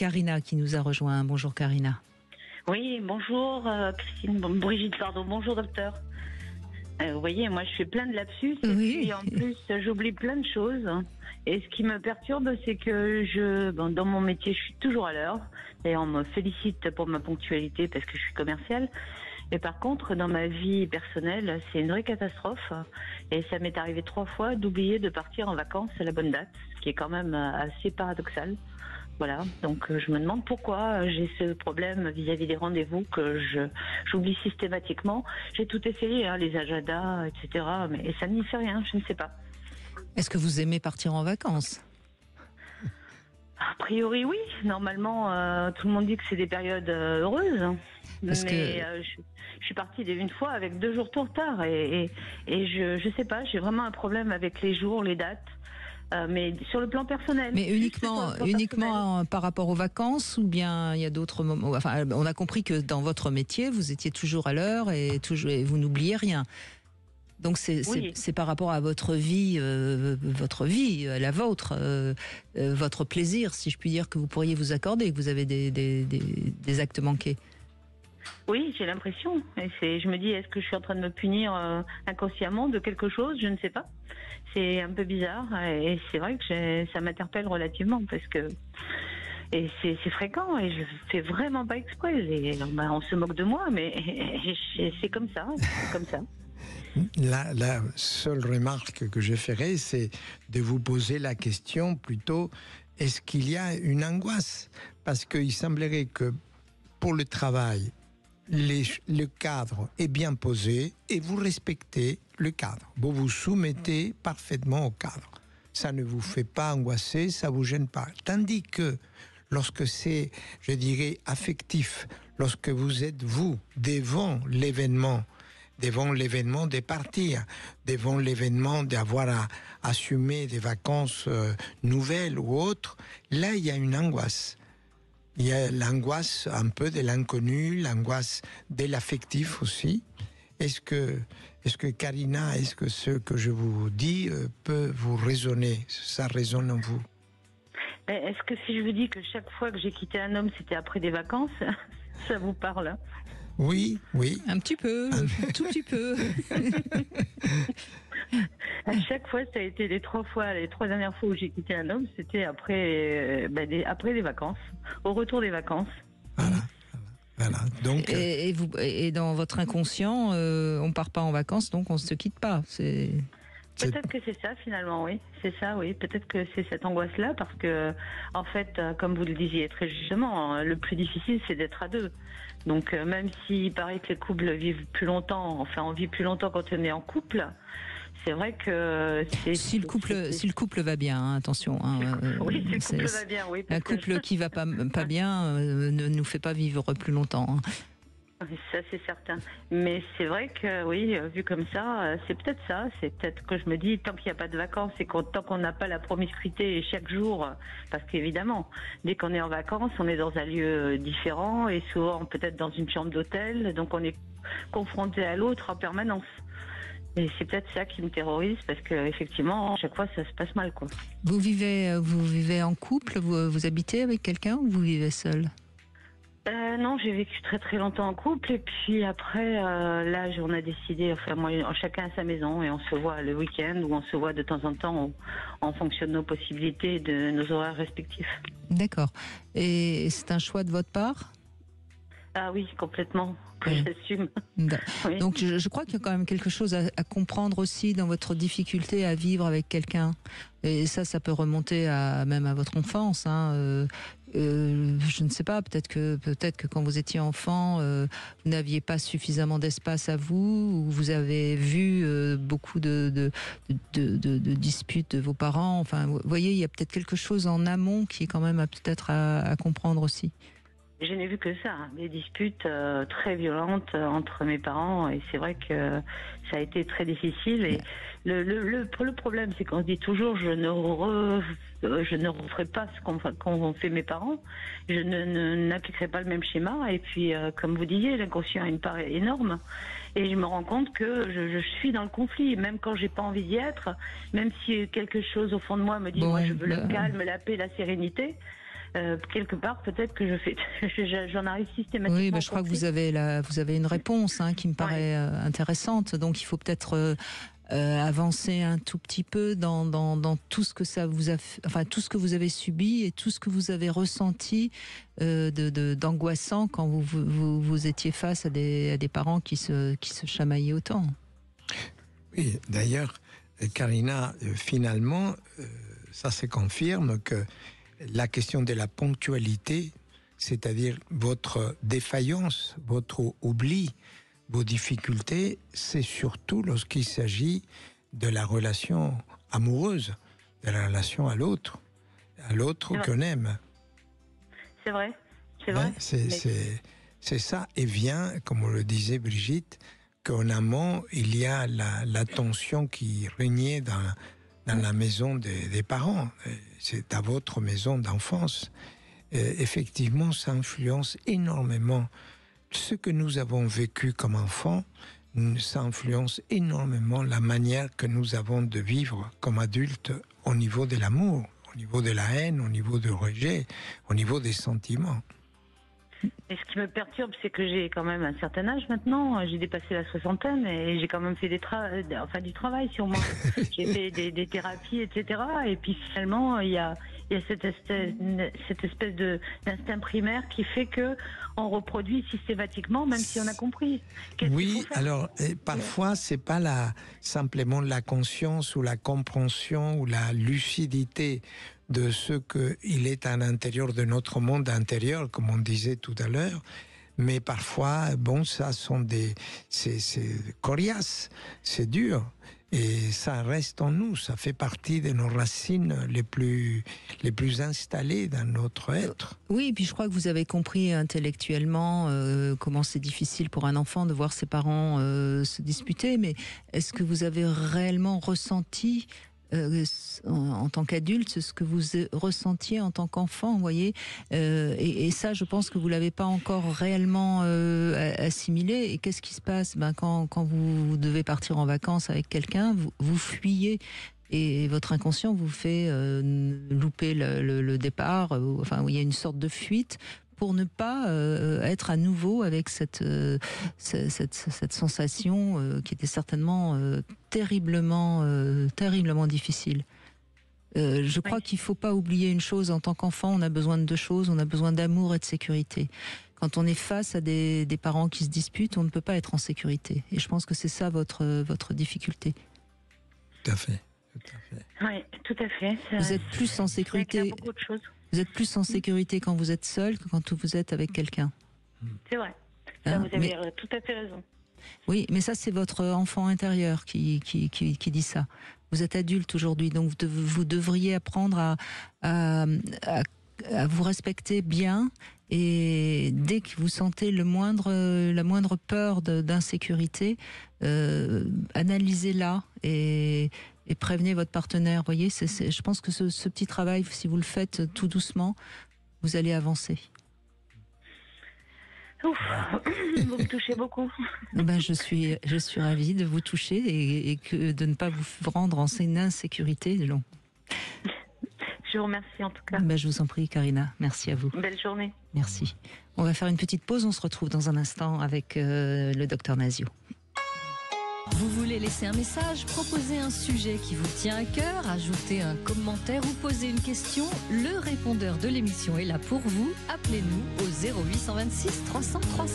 Karina qui nous a rejoint. Bonjour Karina. Oui, bonjour Christine, Brigitte, pardon, bonjour docteur. Vous voyez, moi je fais plein de lapsus et puis en plus j'oublie plein de choses. Et ce qui me perturbe, c'est que dans mon métier, je suis toujours à l'heure. Et on me félicite pour ma ponctualité parce que je suis commerciale. Et par contre, dans ma vie personnelle, c'est une vraie catastrophe. Et ça m'est arrivé 3 fois d'oublier de partir en vacances à la bonne date, ce qui est quand même assez paradoxal. Voilà, donc je me demande pourquoi j'ai ce problème vis-à-vis des rendez-vous que j'oublie systématiquement. J'ai tout essayé, hein, les agendas, etc. Mais ça n'y fait rien, je ne sais pas. Est-ce que vous aimez partir en vacances ? A priori, oui. Normalement, tout le monde dit que c'est des périodes heureuses. Je suis partie une fois avec 2 jours de retard. Et je sais pas, j'ai vraiment un problème avec les jours, les dates. Mais sur le plan personnel. Mais uniquement par rapport aux vacances ou bien il y a d'autres moments. Enfin, on a compris que dans votre métier, vous étiez toujours à l'heure et vous n'oubliez rien. Donc c'est par rapport à votre vie, la vôtre, votre plaisir, si je puis dire, que vous pourriez vous accorder, que vous avez des actes manqués. Oui, j'ai l'impression. Je me dis, est-ce que je suis en train de me punir inconsciemment de quelque chose ? Je ne sais pas. C'est un peu bizarre et c'est vrai que ça m'interpelle relativement parce que c'est fréquent et je fais vraiment pas exprès. On se moque de moi, mais c'est comme ça. La seule remarque que je ferai, c'est de vous poser la question plutôt, est-ce qu'il y a une angoisse ? Parce qu'il semblerait que pour le travail, le cadre est bien posé et vous respectez le cadre. Vous vous soumettez parfaitement au cadre. Ça ne vous fait pas angoisser, ça ne vous gêne pas. Tandis que lorsque c'est, je dirais, affectif, lorsque vous êtes, vous, devant l'événement de partir, devant l'événement d'avoir à assumer des vacances nouvelles ou autres, là, il y a une angoisse. Il y a l'angoisse un peu de l'inconnu, l'angoisse de l'affectif aussi. Est-ce que Karina, est-ce que ce que je vous dis peut vous résonner ? Ça résonne en vous ? Est-ce que si je vous dis que chaque fois que j'ai quitté un homme, c'était après des vacances, ça vous parle ? Oui. Un petit peu, un tout petit peu. À chaque fois, ça a été les 3 dernières fois où j'ai quitté un homme, c'était après les vacances, au retour des vacances. Voilà. Donc, et dans votre inconscient, on part pas en vacances, donc on se quitte pas. Peut-être que c'est ça finalement, oui. C'est ça, oui. Peut-être que c'est cette angoisse-là, parce que, en fait, comme vous le disiez très justement, le plus difficile, c'est d'être à 2. Donc, même s'il paraît que les couples vivent plus longtemps, on vit plus longtemps quand on est en couple, c'est vrai que si le couple va bien, hein, attention. Oui, si le couple va bien, oui. Un couple qui va pas bien ne nous fait pas vivre plus longtemps. Hein. Ça, c'est certain. Mais c'est vrai que, oui, vu comme ça, c'est peut-être ça. C'est peut-être que je me dis, tant qu'il n'y a pas de vacances et tant qu'on n'a pas la promiscuité chaque jour, parce qu'évidemment, dès qu'on est en vacances, on est dans un lieu différent et souvent peut-être dans une chambre d'hôtel, donc on est confronté à l'autre en permanence. Et c'est peut-être ça qui me terrorise, parce que effectivement, à chaque fois, ça se passe mal, quoi. Vous vivez en couple, vous habitez avec quelqu'un ou vous vivez seul ? Non, j'ai vécu très très longtemps en couple et puis après, là, on a décidé, chacun à sa maison et on se voit le week-end ou on se voit de temps en temps en fonction de nos possibilités, de nos horaires respectifs. D'accord. Et c'est un choix de votre part ? Ah oui, complètement. J'assume. Oui. Donc je crois qu'il y a quand même quelque chose à comprendre aussi dans votre difficulté à vivre avec quelqu'un. Et ça peut remonter même à votre enfance. Hein. Je ne sais pas, peut-être que quand vous étiez enfant, vous n'aviez pas suffisamment d'espace à vous, ou vous avez vu beaucoup de disputes de vos parents. Enfin, vous voyez, il y a peut-être quelque chose en amont qui est quand même peut-être à comprendre aussi. Je n'ai vu que ça, des disputes très violentes entre mes parents, et c'est vrai que ça a été très difficile. Et le problème, c'est qu'on se dit toujours, je ne referai pas ce qu'ont fait mes parents, je n'appliquerai pas le même schéma. Et puis, comme vous disiez, l'inconscient a une part énorme, et je me rends compte que je suis dans le conflit, même quand j'ai pas envie d'y être, même si quelque chose au fond de moi me dit, moi je veux le calme, la paix, la sérénité. quelque part, peut-être que j'en arrive systématiquement. Oui, je crois que vous avez une réponse qui me paraît intéressante. Donc, il faut peut-être avancer un tout petit peu dans tout ce que ça vous a, tout ce que vous avez subi et tout ce que vous avez ressenti d'angoissant quand vous étiez face à des parents qui se chamaillaient autant. Oui, d'ailleurs, Karina, finalement, ça se confirme que la question de la ponctualité, c'est-à-dire votre défaillance, votre oubli, vos difficultés, c'est surtout lorsqu'il s'agit de la relation amoureuse, de la relation à l'autre qu'on aime. C'est vrai, c'est vrai. C'est ça, et vient, comme le disait Brigitte, qu'en amont, il y a la tension qui régnait dans la maison des parents. C'est à votre maison d'enfance. Effectivement, ça influence énormément ce que nous avons vécu comme enfants. Ça influence énormément la manière que nous avons de vivre comme adultes au niveau de l'amour, au niveau de la haine, au niveau du rejet, au niveau des sentiments. Et ce qui me perturbe, c'est que j'ai quand même un certain âge maintenant. J'ai dépassé la soixantaine et j'ai quand même fait du travail sur moi. J'ai fait des thérapies, etc. Et puis finalement, il y a cette espèce d'instinct primaire qui fait que on reproduit systématiquement, même si on a compris. Oui, alors parfois c'est pas simplement la conscience ou la compréhension ou la lucidité de ce qu'il est à l'intérieur de notre monde intérieur, comme on disait tout à l'heure, mais parfois, ça sont c'est coriace, c'est dur, et ça reste en nous, ça fait partie de nos racines les plus installées dans notre être. Oui, et puis je crois que vous avez compris intellectuellement comment c'est difficile pour un enfant de voir ses parents se disputer, mais est-ce que vous avez réellement ressenti en tant qu'adulte, ce que vous ressentiez en tant qu'enfant, vous voyez, et ça, je pense que vous l'avez pas encore réellement assimilé. Et qu'est-ce qui se passe quand vous devez partir en vacances avec quelqu'un, vous fuyez. Et votre inconscient vous fait louper le départ. Enfin, il y a une sorte de fuite pour ne pas être à nouveau avec cette sensation qui était certainement terriblement difficile. Je crois qu'il ne faut pas oublier une chose, en tant qu'enfant, on a besoin de deux choses, on a besoin d'amour et de sécurité. Quand on est face à des parents qui se disputent, on ne peut pas être en sécurité. Et je pense que c'est ça votre difficulté. Tout à fait. Oui, tout à fait. Vous êtes plus en sécurité. Vous êtes plus en sécurité quand vous êtes seul que quand vous êtes avec quelqu'un. C'est vrai. Ça, vous avez tout à fait raison. Oui, mais ça, c'est votre enfant intérieur qui dit ça. Vous êtes adulte aujourd'hui, donc vous devriez apprendre à vous respecter bien. Et dès que vous sentez la moindre peur d'insécurité, analysez-la et prévenez votre partenaire. Vous voyez, je pense que ce petit travail, si vous le faites tout doucement, vous allez avancer. Ouf, vous me touchez beaucoup. Je suis ravie de vous toucher et de ne pas vous rendre en une insécurité. Non. Je vous remercie en tout cas. Je vous en prie, Karina. Merci à vous. Belle journée. Merci. On va faire une petite pause. On se retrouve dans un instant avec le docteur Nazio. Vous voulez laisser un message, proposer un sujet qui vous tient à cœur, ajouter un commentaire ou poser une question? Le répondeur de l'émission est là pour vous. Appelez-nous au 0826 300 300.